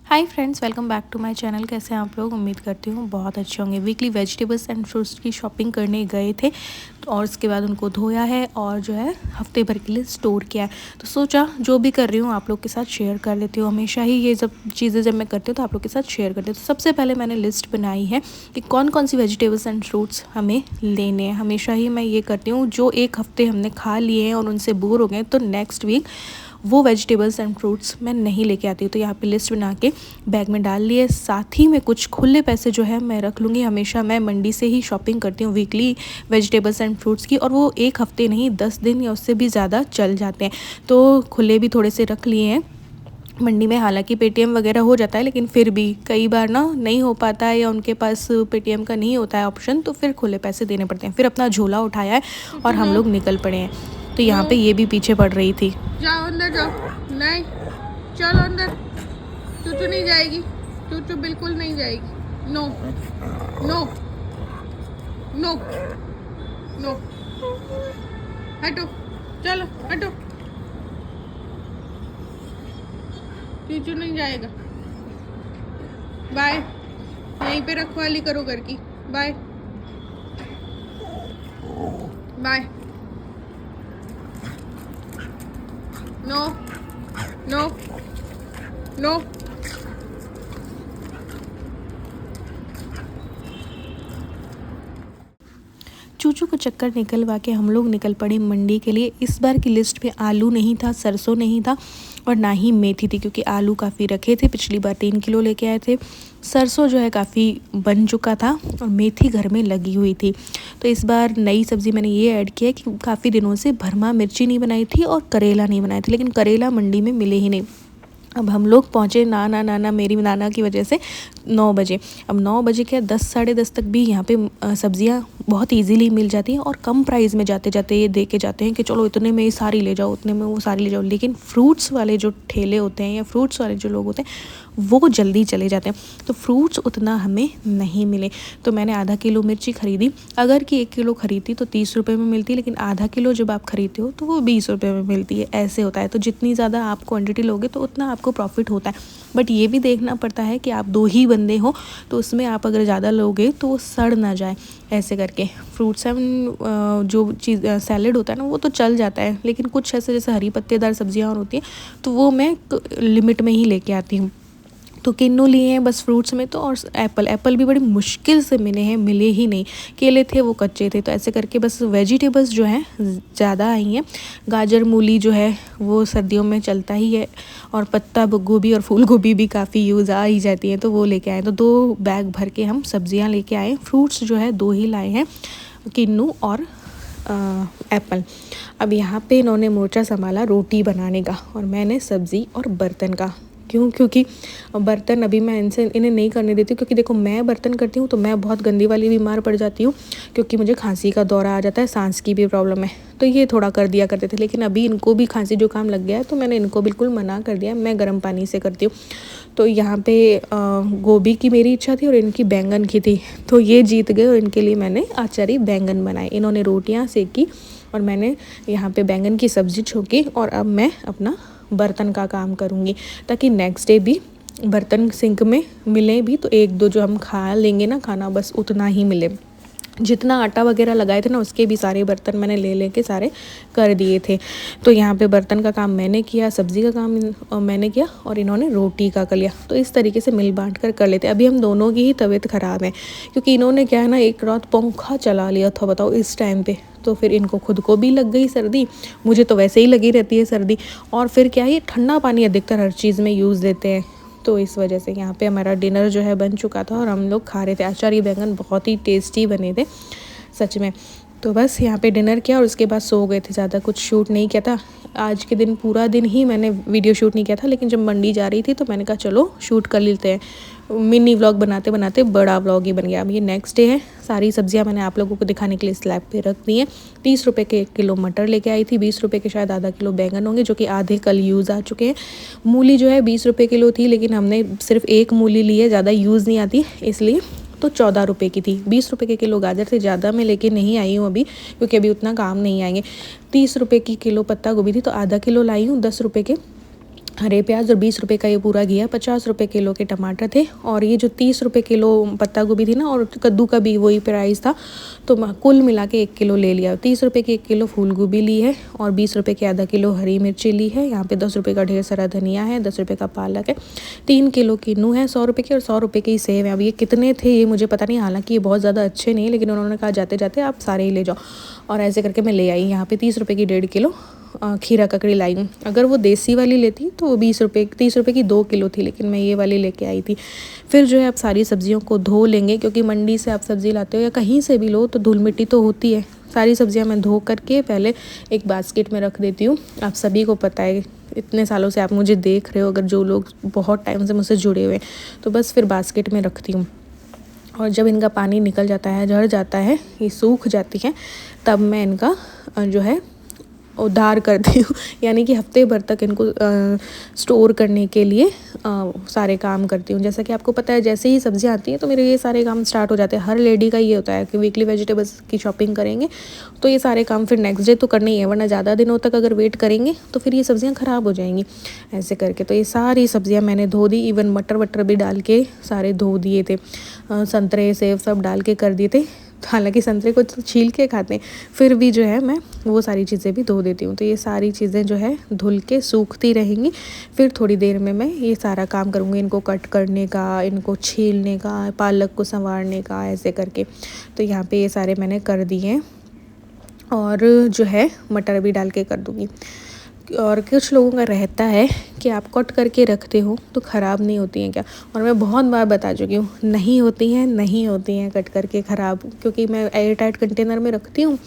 Hi friends, welcome back to my channel. कैसे हैं आप लोग? उम्मीद करती हूँ बहुत अच्छे होंगे। वीकली वेजिटेबल्स एंड फ्रूट्स की शॉपिंग करने गए थे और उसके बाद उनको धोया है और जो है हफ्ते भर के लिए स्टोर किया है। तो सोचा जो भी कर रही हूँ आप लोग के साथ शेयर कर लेती हूँ। हमेशा ही ये सब चीज़ें जब मैं करती हूँ तो आप लोग के साथ शेयर करती हूँ। तो सबसे पहले मैंने लिस्ट बनाई है कि कौन कौन सी वेजिटेबल्स एंड फ्रूट्स हमें लेने हैं। हमेशा ही मैं ये करती हूँ, जो एक हफ्ते हमने खा लिए हैं और उनसे बोर हो गए तो नेक्स्ट वीक वो वेजिटेबल्स एंड फ्रूट्स मैं नहीं लेके आती हूँ। तो यहाँ पे लिस्ट बना के बैग में डाल लिए। साथ ही में कुछ खुले पैसे जो है मैं रख लूँगी। हमेशा मैं मंडी से ही शॉपिंग करती हूँ वीकली वेजिटेबल्स एंड फ्रूट्स की, और वो एक हफ्ते नहीं 10 दिन या उससे भी ज़्यादा चल जाते हैं। तो खुले भी थोड़े से रख लिए हैं मंडी में। हालांकि पेटीएम वगैरह हो जाता है, लेकिन फिर भी कई बार ना नहीं हो पाता है या उनके पास पेटीएम का नहीं होता है ऑप्शन, तो फिर खुले पैसे देने पड़ते हैं। फिर अपना झोला उठाया है और हम लोग निकल पड़े हैं। तो यहाँ पे ये भी पीछे पड़ रही थी। जाओ अंदर जाओ। नहीं, चलो अंदर। चूचू नहीं जाएगी, चूचू बिल्कुल नहीं जाएगी। नो नो नो नो, हटो, चलो हटो। चूचू नहीं जाएगा। बाय। यहीं पे रखवाली करो घर की। Bye bye. No no no. चूचू को चक्कर निकलवा के हम लोग निकल पड़े मंडी के लिए। इस बार की लिस्ट में आलू नहीं था, सरसों नहीं था और ना ही मेथी थी, क्योंकि आलू काफ़ी रखे थे। पिछली बार 3 किलो लेके आए थे। सरसों जो है काफ़ी बन चुका था और मेथी घर में लगी हुई थी। तो इस बार नई सब्ज़ी मैंने ये ऐड किया कि काफ़ी दिनों से भरमा मिर्ची नहीं बनाई थी और करेला नहीं बनाए थे, लेकिन करेला मंडी में मिले ही नहीं। अब हम लोग पहुँचे नाना मेरी नाना की वजह से 9 बजे। अब 9 बजे क्या 10 साढ़े 10 तक भी यहाँ पे सब्ज़ियाँ बहुत इजीली मिल जाती हैं और कम प्राइस में जाते जाते ये दे के जाते हैं कि चलो इतने में ये सारी ले जाओ, उतने में वो सारी ले जाओ। लेकिन फ्रूट्स वाले जो ठेले होते हैं या फ्रूट्स वाले जो लोग होते हैं वो जल्दी चले जाते हैं, तो फ्रूट्स उतना हमें नहीं मिले। तो मैंने आधा किलो मिर्ची ख़रीदी। अगर कि 1 किलो ख़रीदती तो 30 रुपये में मिलती, लेकिन आधा किलो जब आप ख़रीदते हो तो वो 20 रुपये में मिलती है। ऐसे होता है। तो जितनी ज़्यादा आप क्वांटिटी लोगे तो उतना आपको प्रॉफिट होता है। बट ये भी देखना पड़ता है कि आप 2 ही बंदे हो, तो उसमें आप अगर ज़्यादा लोगे तो वो सड़ ना जाए। ऐसे करके फ्रूट्स एंड जो चीज़ सैलेड होता है ना वो तो चल जाता है, लेकिन कुछ ऐसे जैसे हरी पत्तेदार सब्जियाँ और होती हैं तो वो मैं लिमिट में ही लेके आती हूँ। तो किन्नू लिए हैं बस फ्रूट्स में तो, और एप्पल भी बड़ी मुश्किल से मिले हैं, मिले ही नहीं। केले थे वो कच्चे थे। तो ऐसे करके बस वेजिटेबल्स जो हैं ज़्यादा आई हैं। गाजर मूली जो है वो सर्दियों में चलता ही है, और पत्ता गोभी और फूल गोभी भी काफ़ी यूज़ आ ही जाती है, तो वो लेके आए। तो 2 बैग भर के हम सब्जियां लेके आए। फ्रूट्स जो है 2 ही लाए हैं, किन्नू और एप्पल। अब यहाँ पे इन्होंने मोर्चा संभाला रोटी बनाने का और मैंने सब्ज़ी और बर्तन का। क्योंकि बर्तन अभी मैं इन्हें नहीं करने देती हूँ, क्योंकि देखो मैं बर्तन करती हूँ तो मैं बहुत गंदी वाली बीमार पड़ जाती हूँ, क्योंकि मुझे खांसी का दौरा आ जाता है, सांस की भी प्रॉब्लम है। तो ये थोड़ा कर दिया करते थे, लेकिन अभी इनको भी खांसी जुकाम लग गया है तो मैंने इनको बिल्कुल मना कर दिया। मैं गर्म पानी से करती हूँ। तो यहाँ पे गोभी की मेरी इच्छा थी और इनकी बैंगन की थी, तो ये जीत गए और इनके लिए मैंने आचारी बैंगन बनाए। इन्होंने रोटियाँ सेकी और मैंने यहाँ पे बैंगन की सब्ज़ी छोंकी। और अब मैं अपना बर्तन का काम करूँगी, ताकि नेक्स्ट डे भी बर्तन सिंक में मिले भी तो 1-2 जो हम खा लेंगे ना खाना, बस उतना ही मिले। जितना आटा वगैरह लगाए थे ना उसके भी सारे बर्तन मैंने ले के सारे कर दिए थे। तो यहाँ पे बर्तन का काम मैंने किया, सब्ज़ी का काम मैंने किया और इन्होंने रोटी का कर लिया। तो इस तरीके से मिल बांट कर लेते। अभी हम दोनों की ही तबीयत ख़राब है, क्योंकि इन्होंने क्या है ना एक रात पंखा चला लिया था, बताओ इस टाइम पे। तो फिर इनको खुद को भी लग गई सर्दी, मुझे तो वैसे ही लगी रहती है सर्दी। और फिर क्या है, ये ठंडा पानी अधिकतर हर चीज़ में यूज़ देते हैं। तो इस वजह से यहाँ पे हमारा डिनर जो है बन चुका था और हम लोग खा रहे थे। आचारी बैंगन बहुत ही टेस्टी बने थे सच में। तो बस यहाँ पे डिनर किया और उसके बाद सो गए थे। ज़्यादा कुछ शूट नहीं किया था आज के दिन, पूरा दिन ही मैंने वीडियो शूट नहीं किया था। लेकिन जब मंडी जा रही थी तो मैंने कहा चलो शूट कर लेते हैं। मिनी व्लॉग बनाते बनाते बड़ा व्लॉग ही बन गया। अब ये नेक्स्ट डे है। सारी सब्जियां मैंने आप लोगों को दिखाने के लिए स्लैब पे रख दी हैं। 30 रुपये के 1 किलो मटर लेके आई थी। 20 रुपये के शायद आधा किलो बैंगन होंगे, जो कि आधे कल यूज़ आ चुके हैं। मूली जो है 20 रुपये किलो थी, लेकिन हमने सिर्फ 1 मूली ली है, ज़्यादा यूज़ नहीं आती इसलिए, तो 14 रुपये की थी। 20 रुपये के किलो गाजर थे। ज़्यादा मैं लेके नहीं आई हूँ अभी, क्योंकि अभी उतना काम नहीं आएंगे। 30 रुपये की किलो पत्ता गोभी थी, तो आधा किलो लाई हूँ 10 रुपये के। हरे प्याज और 20 रुपए का ये पूरा घिया, 50 रुपए किलो के टमाटर थे, और ये जो 30 रुपए किलो पत्ता गोभी थी ना, और कद्दू का भी वही प्राइस था, तो कुल मिला के 1 किलो ले लिया। 30 रुपए की 1 किलो फूल गोभी ली है, और 20 रुपए के आधा किलो हरी मिर्ची ली है। यहाँ पे 10 रुपए का ढेर सारा धनिया है, 10 रुपए का पालक है, 3 किलो किन्नू है 100 रुपए की, और 100 रुपए के ही सेब है। अब ये कितने थे ये मुझे पता नहीं, हालांकि ये बहुत ज़्यादा अच्छे नहीं, लेकिन उन्होंने कहा जाते जाते आप सारे ही ले जाओ, और ऐसे करके मैं ले आई। यहाँ पे 30 रुपए की 1.5 किलो खीरा ककड़ी लाई हूँ। अगर वो देसी वाली लेती तो वो 20 रुपये 30 रुपये की 2 किलो थी, लेकिन मैं ये वाली लेके आई थी। फिर जो है अब सारी सब्जियों को धो लेंगे, क्योंकि मंडी से आप सब्ज़ी लाते हो या कहीं से भी लो तो धूल मिट्टी तो होती है। सारी सब्जियां मैं धो करके पहले एक बास्केट में रख देती हूँ। आप सभी को पता है, इतने सालों से आप मुझे देख रहे हो, अगर जो लोग बहुत टाइम से मुझसे जुड़े हुए हैं, तो बस फिर बास्केट में रखती हूँ। और जब इनका पानी निकल जाता है, झड़ जाता है, ये सूख जाती है, तब मैं इनका जो है उधार करती हूँ, यानी कि हफ्ते भर तक इनको स्टोर करने के लिए सारे काम करती हूँ। जैसा कि आपको पता है, जैसे ही सब्जियाँ आती हैं तो मेरे ये सारे काम स्टार्ट हो जाते हैं। हर लेडी का ये होता है कि वीकली वेजिटेबल्स की शॉपिंग करेंगे तो ये सारे काम फिर नेक्स्ट डे तो करने ही है, वरना ज़्यादा दिनों तक अगर वेट करेंगे तो फिर ये सब्जियाँ ख़राब हो जाएंगी। ऐसे करके तो ये सारी सब्जियाँ मैंने धो दी, इवन मटर वटर भी डाल के सारे धो दिए थे, संतरे सेब सब डाल के कर दिए थे। हालांकि संतरे को छील के खाते हैं, फिर भी जो है मैं वो सारी चीज़ें भी धो देती हूँ। तो ये सारी चीज़ें जो है धुल के सूखती रहेंगी। फिर थोड़ी देर में मैं ये सारा काम करूँगी, इनको कट करने का, इनको छीलने का, पालक को संवारने का, ऐसे करके। तो यहाँ पे ये सारे मैंने कर दिए हैं, और जो है मटर भी डाल के कर दूँगी। और कुछ लोगों का रहता है कि आप कट करके रखते हो तो ख़राब नहीं होती हैं क्या, और मैं बहुत बार बता चुकी हूँ, नहीं होती हैं कट करके ख़राब, क्योंकि मैं एयर टाइट कंटेनर में रखती हूँ,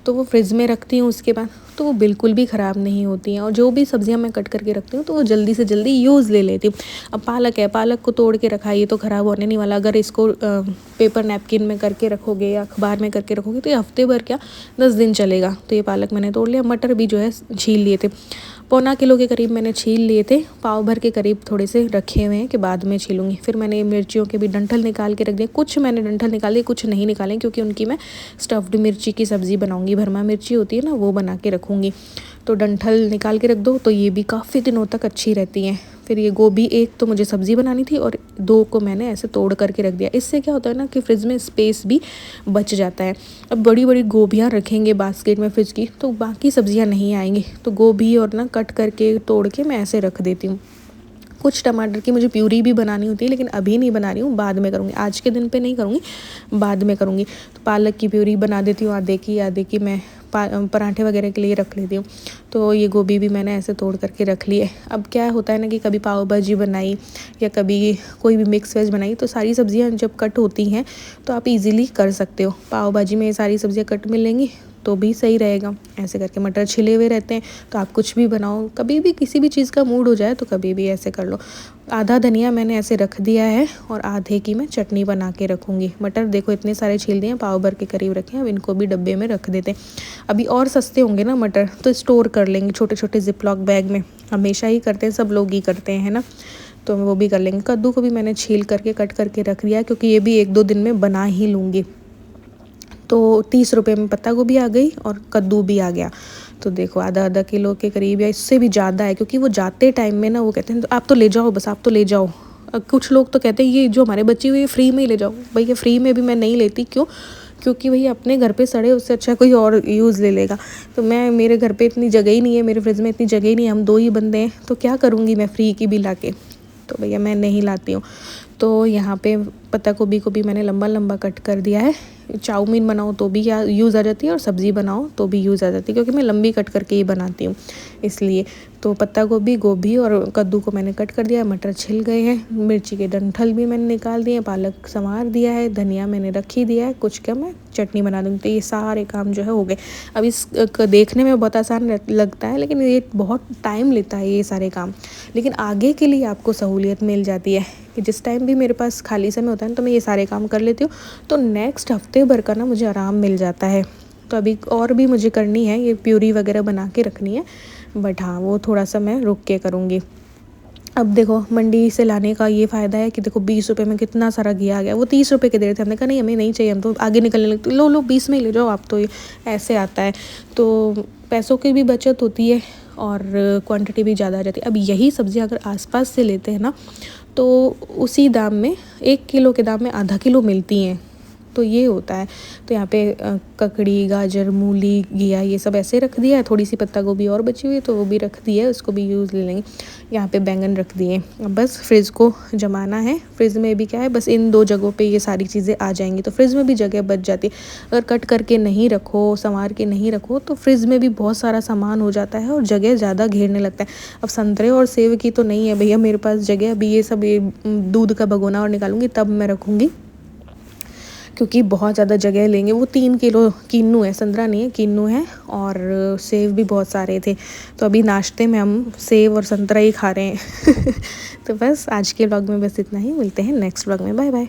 तो वो फ्रिज में रखती हूँ, उसके बाद तो वो बिल्कुल भी ख़राब नहीं होती हैं। और जो भी सब्जियां मैं कट करके रखती हूँ तो वो जल्दी से जल्दी यूज़ ले लेती हूँ। अब पालक है, पालक को तोड़ के रखा, ये तो ख़राब होने नहीं वाला। अगर इसको पेपर नैपकिन में करके रखोगे या अखबार में करके रखोगे तो ये हफ्ते भर क्या 10 दिन चलेगा। तो ये पालक मैंने तोड़ लिया। मटर भी जो है छील लिए थे, 1.25 किलो के करीब मैंने छील लिए थे, पाव भर के करीब थोड़े से रखे हुए हैं कि बाद में छीलूँगी। फिर मैंने मिर्चियों के भी डंठल निकाल के रख दिए, कुछ मैंने डंठल निकाल दिए, कुछ नहीं निकाले, क्योंकि उनकी मैं स्टफ्ड मिर्ची की सब्ज़ी बनाऊँगी, भरमा मिर्ची होती है ना, वो बना के रखूँगी। तो डंठल निकाल के रख दो तो ये भी काफ़ी दिनों तक अच्छी रहती हैं। फिर ये गोभी, एक तो मुझे सब्ज़ी बनानी थी और 2 को मैंने ऐसे तोड़ करके रख दिया। इससे क्या होता है ना कि फ्रिज में स्पेस भी बच जाता है। अब बड़ी बड़ी गोभियाँ रखेंगे बास्केट में फ्रिज की तो बाकी सब्जियाँ नहीं आएंगी, तो गोभी और ना कट करके तोड़ के मैं ऐसे रख देती हूँ। कुछ टमाटर की मुझे प्यूरी भी बनानी होती है, लेकिन अभी नहीं बना रही हूँ, बाद में करूँगी, आज के दिन पे नहीं करूँगी, बाद में करूँगी। तो पालक की प्यूरी बना देती हूँ, आधे की मैं पराठे वगैरह के लिए रख लेती हूँ। तो ये गोभी भी मैंने ऐसे तोड़ करके रख ली है। अब क्या होता है ना कि कभी पाव भाजी बनाई या कभी कोई भी मिक्स वेज बनाई, तो सारी सब्जियाँ जब कट होती हैं तो आप इजीली कर सकते हो। पाव भाजी में ये सारी सब्जियाँ कट मिलेंगी तो भी सही रहेगा। ऐसे करके मटर छिले हुए रहते हैं, तो आप कुछ भी बनाओ, कभी भी किसी भी चीज़ का मूड हो जाए तो कभी भी ऐसे कर लो। आधा धनिया मैंने ऐसे रख दिया है और आधे की मैं चटनी बना के रखूँगी। मटर देखो इतने सारे छील दिए, पाव भर के करीब रखे हैं, अब इनको भी डब्बे में रख देते हैं। अभी और सस्ते होंगे ना मटर, तो स्टोर कर लेंगे छोटे छोटे जिपलॉक बैग में, हमेशा ही करते हैं, सब लोग ही करते हैं ना, तो वो भी कर लेंगे। कद्दू को भी मैंने छील करके कट करके रख दिया, क्योंकि ये भी 1-2 दिन में बना ही लूँगी। तो 30 रुपये में पत्ता गोभी आ गई और कद्दू भी आ गया। तो देखो आधा किलो के करीब या इससे भी ज़्यादा है, क्योंकि वो जाते टाइम में ना वो कहते हैं आप तो ले जाओ, बस आप तो ले जाओ। कुछ लोग तो कहते हैं ये जो हमारे बच्चे हुए फ्री में ही ले जाओ। भैया फ्री में भी मैं नहीं लेती, क्यों? क्योंकि भैया अपने घर पे सड़े उससे अच्छा कोई और यूज़ ले लेगा। तो मेरे घर पे इतनी जगह ही नहीं है, मेरे फ्रिज में इतनी जगह ही नहीं है, हम 2 ही बंदे हैं, तो क्या करूँगी मैं फ्री की भी ला के, तो भैया मैं नहीं लाती हूँ। तो यहाँ पे पत्ता गोभी को भी मैंने लंबा लंबा कट कर दिया है। चाउमीन बनाओ तो भी यूज़ आ जाती है और सब्ज़ी बनाओ तो भी यूज़ आ जाती है, क्योंकि मैं लंबी कट करके ही बनाती हूँ इसलिए। तो पत्ता गोभी और कद्दू को मैंने कट कर दिया है, मटर छिल गए हैं, मिर्ची के डंठल भी मैंने निकाल दिए, पालक संवार दिया है, धनिया मैंने रख ही दिया है, कुछ क्या मैं चटनी बना दूँगी। तो ये सारे काम जो है हो गए। अब इस देखने में बहुत आसान लगता है, लेकिन ये बहुत टाइम लेता है ये सारे काम, लेकिन आगे के लिए आपको सहूलियत मिल जाती है कि जिस टाइम भी मेरे पास खाली समय होता है तो मैं ये सारे काम कर लेती हूँ, तो नेक्स्ट हफ्ते भर का ना मुझे आराम मिल जाता है। तो अभी और भी मुझे करनी है, ये प्यूरी वगैरह बना के रखनी है, बट हाँ वो थोड़ा सा मैं रुक के करूँगी। अब देखो मंडी से लाने का ये फ़ायदा है कि देखो 20 रुपये में कितना सारा घी आ गया। वो 30 रुपये के दे रहे थे, हमने कहा नहीं हमें नहीं चाहिए, हम तो आगे निकलने लगते, लो 20 में ही ले जाओ आप, तो ये ऐसे आता है। तो पैसों की भी बचत होती है और क्वांटिटी भी ज़्यादा आ जाती है। अब यही सब्ज़ी अगर आसपास से लेते हैं ना तो उसी दाम में 1 किलो के दाम में आधा किलो मिलती हैं, तो ये होता है। तो यहाँ पे ककड़ी, गाजर, मूली, घिया ये सब ऐसे रख दिया है। थोड़ी सी पत्ता गोभी और बची हुई है तो वो भी रख दी है, उसको भी यूज़ ले लेंगे। यहाँ पे बैंगन रख दिए। अब बस फ्रिज को जमाना है। फ्रिज में भी क्या है, बस इन 2 जगहों पे ये सारी चीज़ें आ जाएंगी तो फ्रिज में भी जगह बच जाती है। अगर कट करके नहीं रखो, संवार के नहीं रखो तो फ्रिज में भी बहुत सारा सामान हो जाता है और जगह ज़्यादा घेरने लगता है। अब संतरे और सेब की तो नहीं है भैया मेरे पास जगह। अभी ये सब दूध का भगोना और निकालूंगी तब मैं रखूँगी, क्योंकि बहुत ज़्यादा जगह लेंगे। वो 3 किलो किन्नू है, संतरा नहीं है, किन्नू है। और सेब भी बहुत सारे थे, तो अभी नाश्ते में हम सेब और संतरा ही खा रहे हैं। तो बस आज के व्लॉग में बस इतना ही। मिलते हैं नेक्स्ट व्लॉग में। Bye bye.